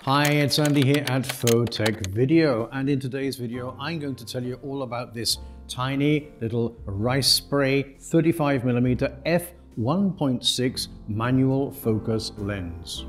Hi, it's Andy here at Photech Video, and in today's video I'm going to tell you all about this tiny little Risepray 35mm F1.6 manual focus lens.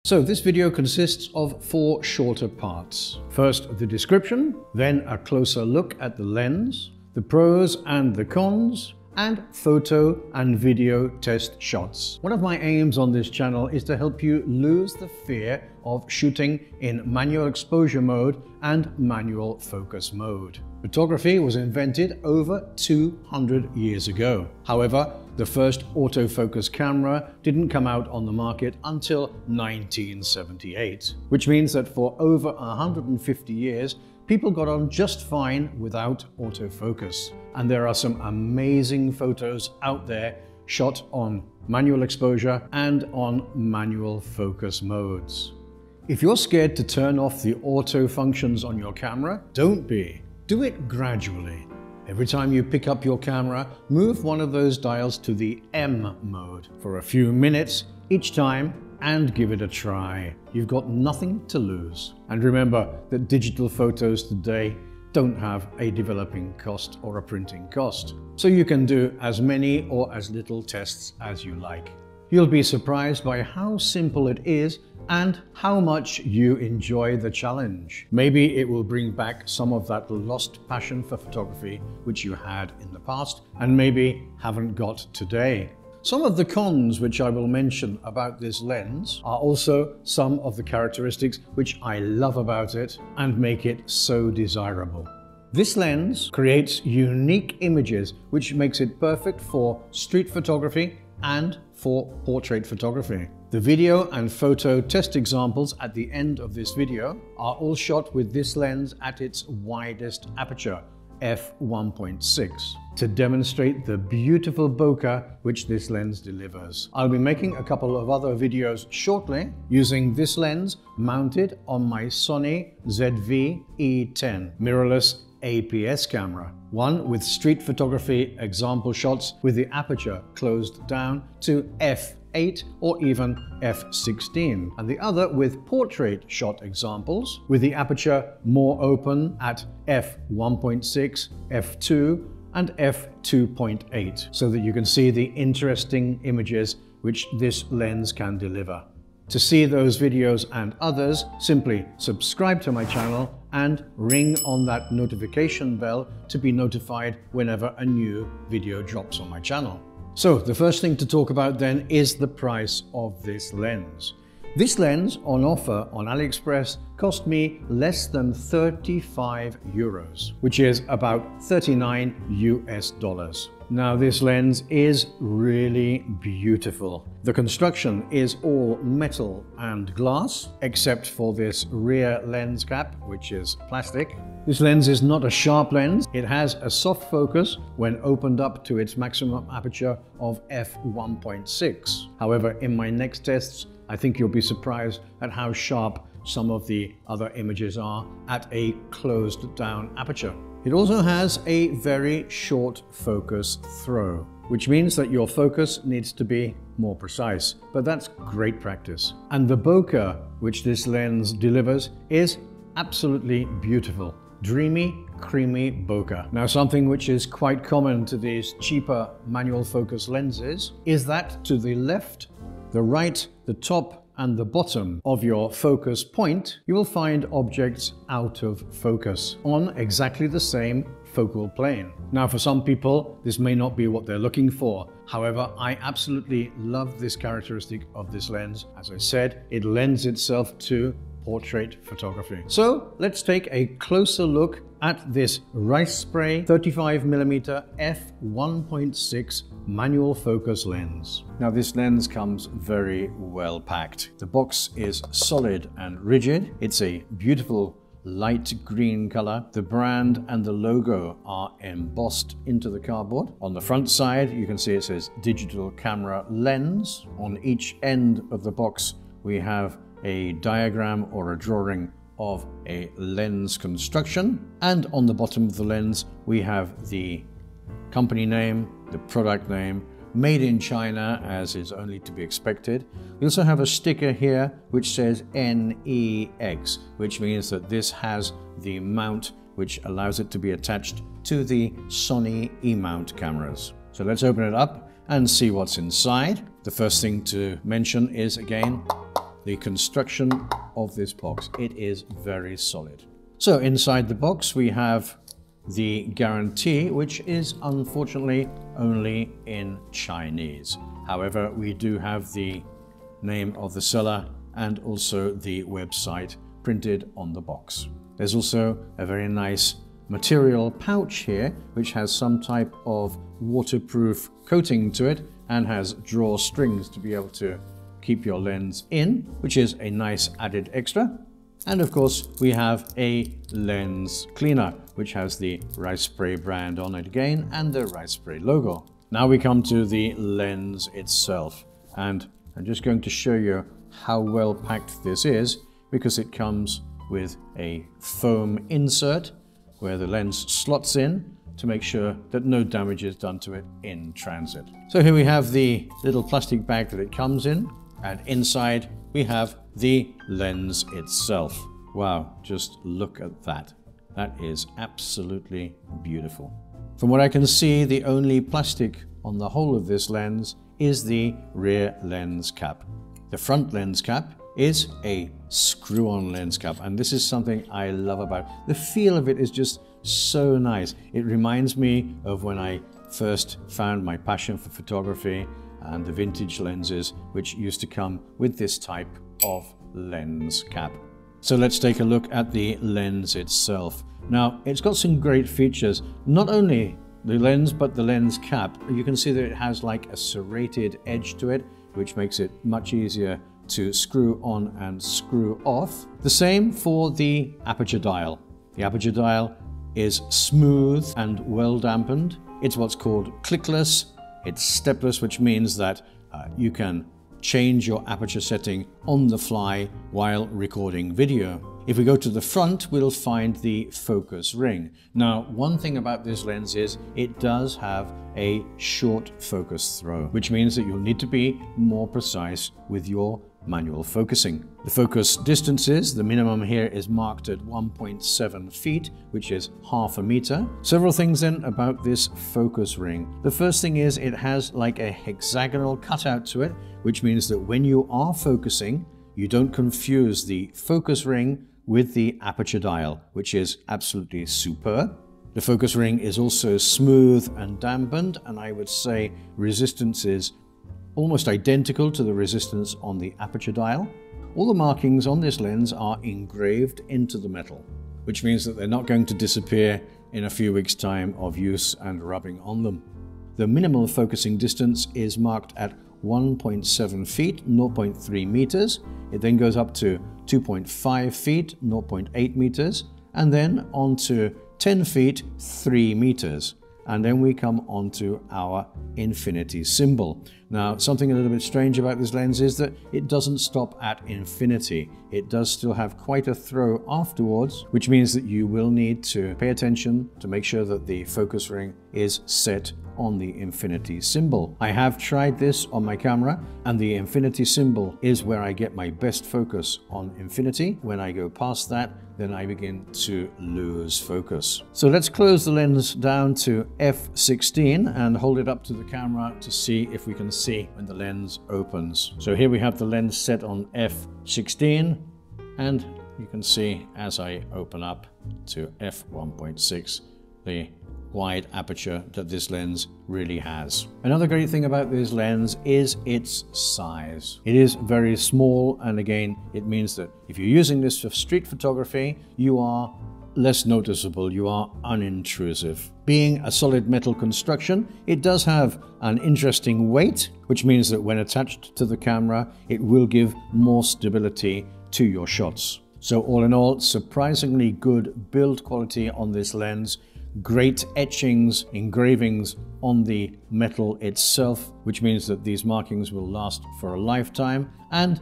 So this video consists of 4 shorter parts. First, the description, then a closer look at the lens, the pros and the cons, and photo and video test shots. One of my aims on this channel is to help you lose the fear of shooting in manual exposure mode and manual focus mode. Photography was invented over 200 years ago. However, the first autofocus camera didn't come out on the market until 1978, which means that for over 150 years, people got on just fine without autofocus. And there are some amazing photos out there shot on manual exposure and on manual focus modes. If you're scared to turn off the auto functions on your camera, don't be. Do it gradually. Every time you pick up your camera, move one of those dials to the M mode for a few minutes each time and give it a try. You've got nothing to lose. And remember that digital photos today don't have a developing cost or a printing cost. So you can do as many or as little tests as you like. You'll be surprised by how simple it is and how much you enjoy the challenge. Maybe it will bring back some of that lost passion for photography which you had in the past and maybe haven't got today. Some of the cons which I will mention about this lens are also some of the characteristics which I love about it and make it so desirable. This lens creates unique images which makes it perfect for street photography and for portrait photography. The video and photo test examples at the end of this video are all shot with this lens at its widest aperture, f1.6, to demonstrate the beautiful bokeh which this lens delivers. I'll be making a couple of other videos shortly using this lens mounted on my Sony ZV E10 mirrorless APS camera, one with street photography example shots with the aperture closed down to f8 or even f16, and the other with portrait shot examples with the aperture more open at f1.6, f2 and f2.8, so that you can see the interesting images which this lens can deliver. To see those videos and others, simply subscribe to my channel and ring on that notification bell to be notified whenever a new video drops on my channel. So the first thing to talk about then is the price of this lens. This lens on offer on AliExpress cost me less than 35 euros, which is about 39 US dollars. Now this lens is really beautiful. The construction is all metal and glass, except for this rear lens cap, which is plastic. This lens is not a sharp lens. It has a soft focus when opened up to its maximum aperture of f1.6. However, in my next tests, I think you'll be surprised at how sharp some of the other images are at a closed down aperture. It also has a very short focus throw, which means that your focus needs to be more precise, but that's great practice. And the bokeh which this lens delivers is absolutely beautiful. Dreamy, creamy bokeh. Now, something which is quite common to these cheaper manual focus lenses is that to the left, the right, the top and the bottom of your focus point, you will find objects out of focus on exactly the same focal plane. Now, for some people, this may not be what they're looking for. However, I absolutely love this characteristic of this lens. As I said, it lends itself to portrait photography. So let's take a closer look at this Risepray 35mm f1.6 manual focus lens. Now this lens comes very well packed. The box is solid and rigid. It's a beautiful light green color. The brand and the logo are embossed into the cardboard. On the front side, you can see it says digital camera lens. On each end of the box, we have a diagram or a drawing of a lens construction, and on the bottom of the lens we have the company name, the product name, made in China as is only to be expected. We also have a sticker here which says NEX, which means that this has the mount which allows it to be attached to the Sony E-mount cameras. So let's open it up and see what's inside. The first thing to mention is, again, the construction of this box. It is very solid. So inside the box we have the guarantee, which is unfortunately only in Chinese. However, we do have the name of the seller and also the website printed on the box. There's also a very nice material pouch here, which has some type of waterproof coating to it and has drawstrings to be able to keep your lens in, which is a nice added extra. And of course, we have a lens cleaner, which has the Risepray brand on it again and the Risepray logo. Now we come to the lens itself, and I'm just going to show you how well packed this is, because it comes with a foam insert where the lens slots in to make sure that no damage is done to it in transit. So here we have the little plastic bag that it comes in, and inside we have the lens itself. Wow, just look at that. That is absolutely beautiful. From what I can see, the only plastic on the whole of this lens is the rear lens cap. The front lens cap is a screw-on lens cap, and this is something I love about it. The feel of it is just so nice. It reminds me of when I first found my passion for photography and the vintage lenses, which used to come with this type of lens cap. So let's take a look at the lens itself. Now, it's got some great features. Not only the lens, but the lens cap. You can see that it has like a serrated edge to it, which makes it much easier to screw on and screw off. The same for the aperture dial. The aperture dial is smooth and well dampened. It's what's called clickless. It's stepless, which means that you can change your aperture setting on the fly while recording video. If we go to the front, we'll find the focus ring. Now, one thing about this lens is it does have a short focus throw, which means that you'll need to be more precise with your manual focusing. The focus distances, the minimum here is marked at 1.7 feet, which is half a meter. Several things then about this focus ring. The first thing is it has like a hexagonal cutout to it, which means that when you are focusing, you don't confuse the focus ring with the aperture dial, which is absolutely superb. The focus ring is also smooth and dampened, and I would say resistance is almost identical to the resistance on the aperture dial. All the markings on this lens are engraved into the metal, which means that they're not going to disappear in a few weeks' time of use and rubbing on them. The minimal focusing distance is marked at 1.7 feet, 0.3 meters. It then goes up to 2.5 feet, 0.8 meters, and then on to 10 feet, 3 meters. And then we come onto our infinity symbol. Now, something a little bit strange about this lens is that it doesn't stop at infinity. It does still have quite a throw afterwards, which means that you will need to pay attention to make sure that the focus ring is set on the infinity symbol. I have tried this on my camera, and the infinity symbol is where I get my best focus on infinity. When I go past that, then I begin to lose focus. So let's close the lens down to f16 and hold it up to the camera to see if we can see when the lens opens. So here we have the lens set on f16, and you can see as I open up to f1.6 the wide aperture that this lens really has. Another great thing about this lens is its size. It is very small, and again, it means that if you're using this for street photography, you are less noticeable, you are unintrusive. Being a solid metal construction, it does have an interesting weight, which means that when attached to the camera, it will give more stability to your shots. So all in all, surprisingly good build quality on this lens. Great etchings, engravings on the metal itself, which means that these markings will last for a lifetime, and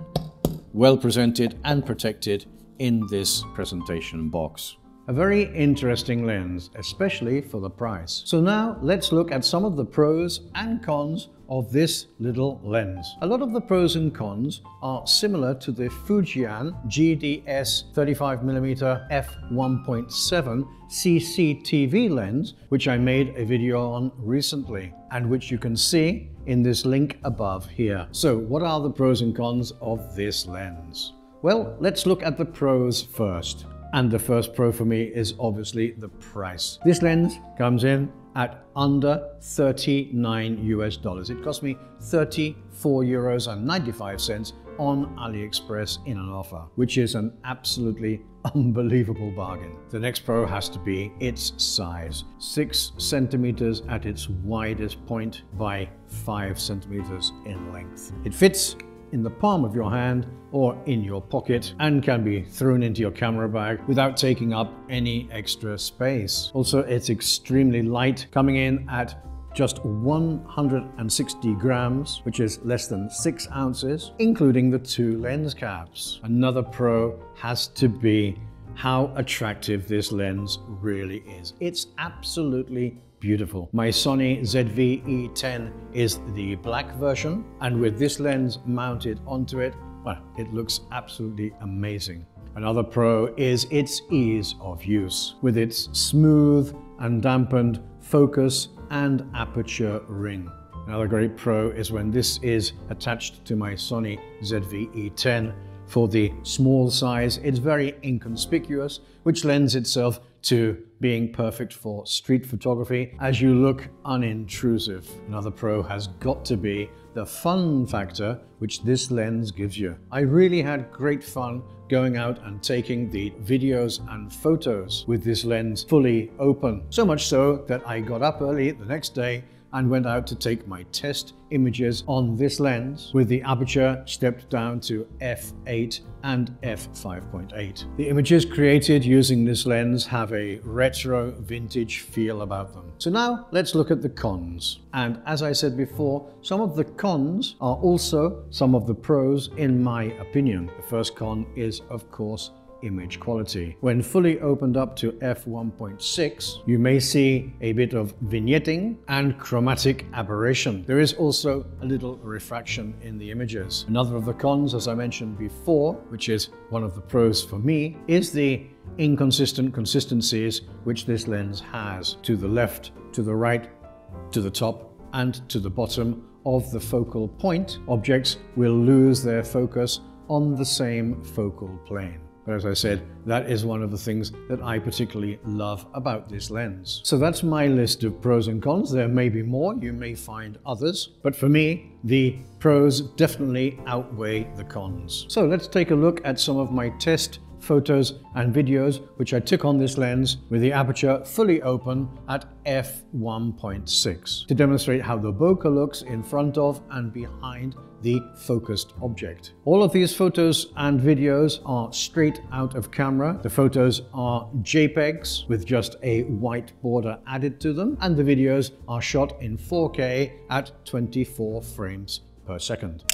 well presented and protected in this presentation box. A very interesting lens, especially for the price. So now let's look at some of the pros and cons of this little lens. A lot of the pros and cons are similar to the Fujian GDS 35mm F1.7 CCTV lens, which I made a video on recently and which you can see in this link above here. So what are the pros and cons of this lens? Well, let's look at the pros first. And the first pro for me is obviously the price. This lens comes in at under $39 US. It cost me 34 euros and 95 cents on AliExpress in an offer, which is an absolutely unbelievable bargain. The next pro has to be its size. 6 centimeters at its widest point by 5 centimeters in length. It fits in the palm of your hand or in your pocket and can be thrown into your camera bag without taking up any extra space. Also, it's extremely light, coming in at just 160 grams, which is less than 6 ounces, including the 2 lens caps. Another pro has to be how attractive this lens really is. It's absolutely beautiful. My Sony ZV E10 is the black version, and with this lens mounted onto it, well, it looks absolutely amazing. Another pro is its ease of use, with its smooth and dampened focus and aperture ring. Another great pro is when this is attached to my Sony ZV E10. For the small size, it's very inconspicuous, which lends itself to being perfect for street photography as you look unintrusive. Another pro has got to be the fun factor which this lens gives you. I really had great fun going out and taking the videos and photos with this lens fully open. So much so that I got up early the next day and went out to take my test images on this lens with the aperture stepped down to f8 and f5.8. The images created using this lens have a retro vintage feel about them. So now let's look at the cons. And as I said before, some of the cons are also some of the pros in my opinion. The first con is, of course, image quality. When fully opened up to f1.6, you may see a bit of vignetting and chromatic aberration. There is also a little refraction in the images. Another of the cons, as I mentioned before, which is one of the pros for me, is the inconsistent consistencies which this lens has. To the left, to the right, to the top, and to the bottom of the focal point, objects will lose their focus on the same focal plane. But as I said, that is one of the things that I particularly love about this lens. So that's my list of pros and cons. There may be more, you may find others, but for me, the pros definitely outweigh the cons. So let's take a look at some of my test photos and videos which I took on this lens with the aperture fully open at f1.6 to demonstrate how the bokeh looks in front of and behind the focused object. All of these photos and videos are straight out of camera. The photos are JPEGs with just a white border added to them, and the videos are shot in 4K at 24 frames per second.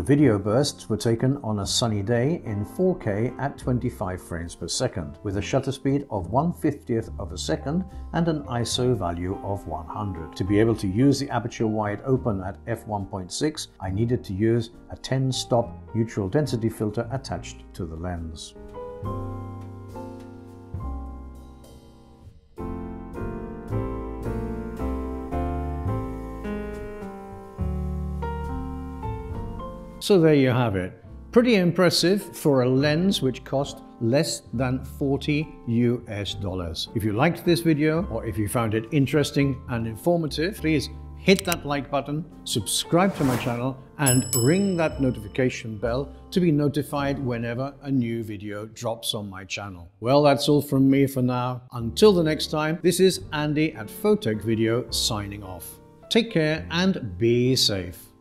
The video bursts were taken on a sunny day in 4K at 25 frames per second, with a shutter speed of 1/50th of a second and an ISO value of 100. To be able to use the aperture wide open at f1.6, I needed to use a 10-stop neutral density filter attached to the lens. So there you have it. Pretty impressive for a lens which cost less than $40 US. If you liked this video or if you found it interesting and informative, please hit that like button, subscribe to my channel and ring that notification bell to be notified whenever a new video drops on my channel. Well, that's all from me for now. Until the next time, this is Andy at Photech Video signing off. Take care and be safe.